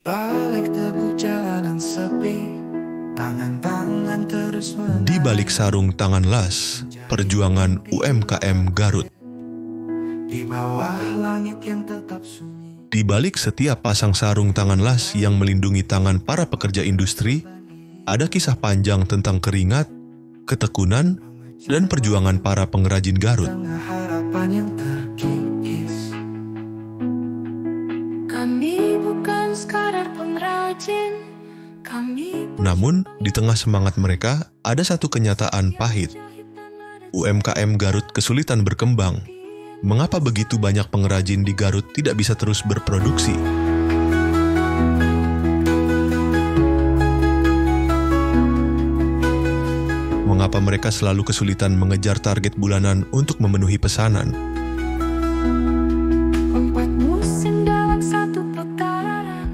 Balik debu jalanan sepi, tangan-tangan terus Di balik sarung tangan las, perjuangan UMKM Garut. di bawah langit yang tetap sunyi. Di balik setiap pasang sarung tangan las yang melindungi tangan para pekerja industri, ada kisah panjang tentang keringat, ketekunan, dan perjuangan para pengrajin Garut. Tengah harapan yang terkikis, Kami bukan sekadar pengrajin, kami Namun, di tengah semangat mereka, ada satu kenyataan pahit. UMKM Garut kesulitan berkembang. Mengapa begitu banyak pengrajin di Garut tidak bisa terus berproduksi? Mengapa mereka selalu kesulitan mengejar target bulanan untuk memenuhi pesanan? 4 musim dalam satu putaran.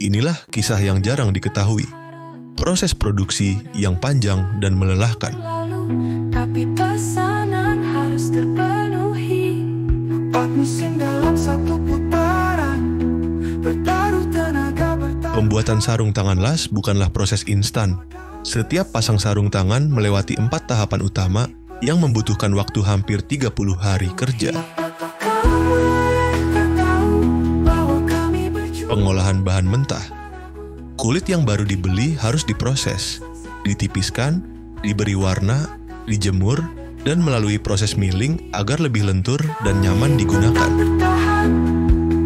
Inilah kisah yang jarang diketahui. Proses produksi yang panjang dan melelahkan. Lalu, tapi pesanan harus terpenuhi. 4 musim dalam satu putaran, bertaruh tenaga bertaruh. Pembuatan sarung tangan las bukanlah proses instan. Setiap pasang sarung tangan melewati 4 tahapan utama yang membutuhkan waktu hampir 30 hari kerja. Kamu tak tahu bahwa kami berjuang. Pengolahan bahan mentah. Kulit yang baru dibeli harus diproses, ditipiskan, diberi warna, dijemur, dan melalui proses milling agar lebih lentur dan nyaman digunakan. Bertahan,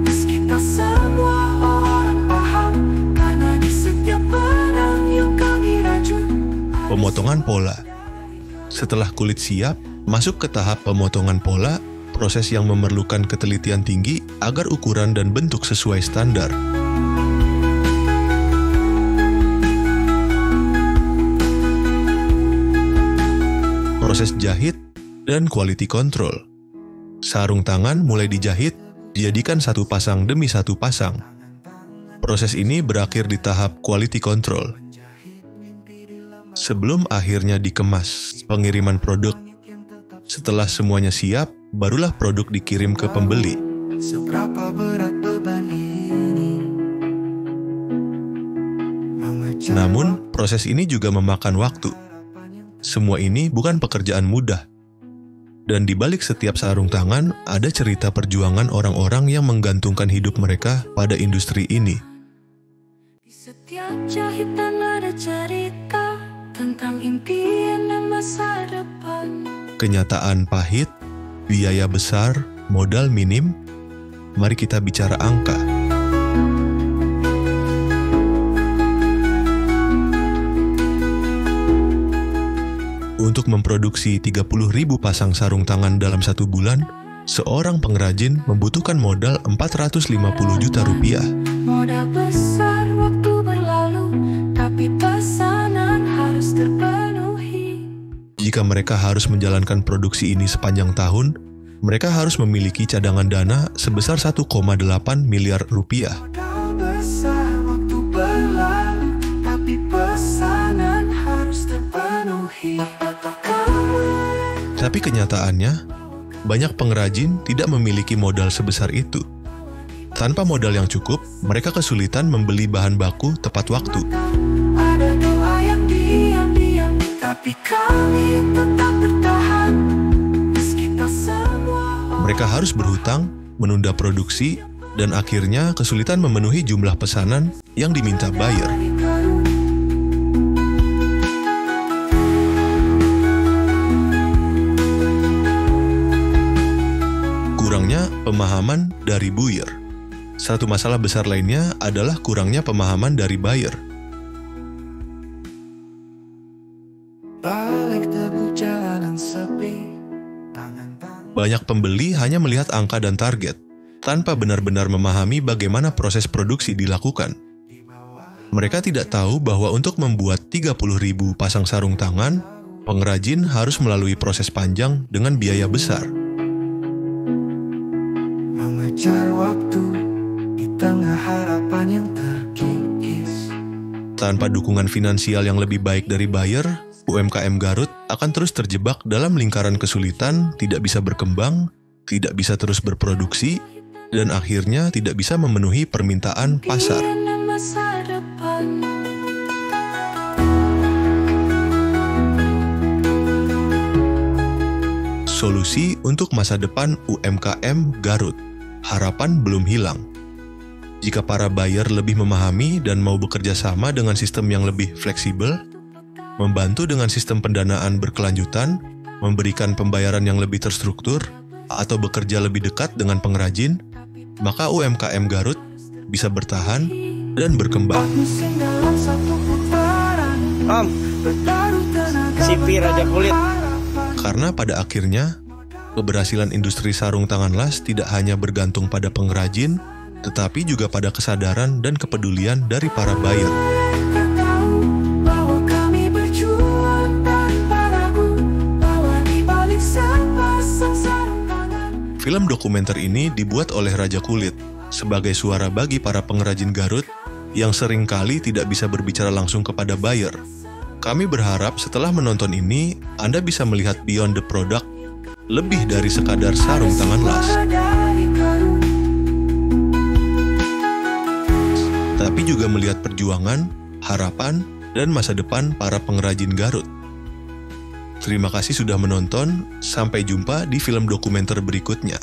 meski tak semua orang paham, karena di setiap benang yang kami rajut. Pemotongan pola. Setelah kulit siap, masuk ke tahap pemotongan pola, proses yang memerlukan ketelitian tinggi agar ukuran dan bentuk sesuai standar. Proses jahit dan quality control. Sarung tangan mulai dijahit, dijadikan satu pasang demi satu pasang. Proses ini berakhir di tahap quality control. Sebelum akhirnya dikemas, pengiriman produk. Setelah semuanya siap, barulah produk dikirim ke pembeli. Seberapa berat beban ini? Mengejar Namun, proses ini juga memakan waktu. Semua ini bukan pekerjaan mudah. Dan di balik setiap sarung tangan, ada cerita perjuangan orang-orang yang menggantungkan hidup mereka pada industri ini. Di setiap jahitan ada cerita tentang impian dan masa depan. Kenyataan pahit, biaya besar, modal minim. Mari kita bicara angka. Untuk memproduksi 30.000 pasang sarung tangan dalam 1 bulan, seorang pengrajin membutuhkan modal 450 juta rupiah. Modal besar waktu berlalu, tapi pesanan harus terpenuhi. Jika mereka harus menjalankan produksi ini sepanjang tahun, mereka harus memiliki cadangan dana sebesar 1,8 miliar rupiah. modal besar waktu berlalu, tapi pesanan harus terpenuhi. Tapi kenyataannya, banyak pengrajin tidak memiliki modal sebesar itu. Tanpa modal yang cukup, mereka kesulitan membeli bahan baku tepat waktu. Ada doa yang diam-diam, tapi kami tetap bertahan. Meski tak semua Mereka harus berhutang, menunda produksi, dan akhirnya kesulitan memenuhi jumlah pesanan yang diminta buyer. Kurangnya pemahaman dari buyer. Satu masalah besar lainnya adalah kurangnya pemahaman dari buyer. Balik debu jalanan sepi, tangan-tangan Banyak pembeli hanya melihat angka dan target, tanpa benar-benar memahami bagaimana proses produksi dilakukan. Mereka tidak tahu bahwa untuk membuat 30.000 pasang sarung tangan, pengrajin harus melalui proses panjang dengan biaya besar. mengejar waktu di tengah harapan yang terkikis. Tanpa dukungan finansial yang lebih baik dari buyer, UMKM Garut akan terus terjebak dalam lingkaran kesulitan, tidak bisa berkembang, tidak bisa terus berproduksi, dan akhirnya tidak bisa memenuhi permintaan pasar. masa depan. Solusi untuk masa depan UMKM Garut. Harapan belum hilang. Jika para buyer lebih memahami dan mau bekerja sama dengan sistem yang lebih fleksibel, membantu dengan sistem pendanaan berkelanjutan, memberikan pembayaran yang lebih terstruktur, atau bekerja lebih dekat dengan pengrajin, maka UMKM Garut bisa bertahan dan berkembang. CV Raja Kulit. Karena pada akhirnya, keberhasilan industri sarung tangan las tidak hanya bergantung pada pengrajin, tetapi juga pada kesadaran dan kepedulian dari para buyer. Film dokumenter ini dibuat oleh Raja Kulit sebagai suara bagi para pengrajin Garut yang seringkali tidak bisa berbicara langsung kepada buyer. Kami berharap setelah menonton ini, Anda bisa melihat beyond the product, lebih dari sekadar sarung tangan las. Tapi juga melihat perjuangan, harapan, dan masa depan para pengrajin Garut. Terima kasih sudah menonton, sampai jumpa di film dokumenter berikutnya.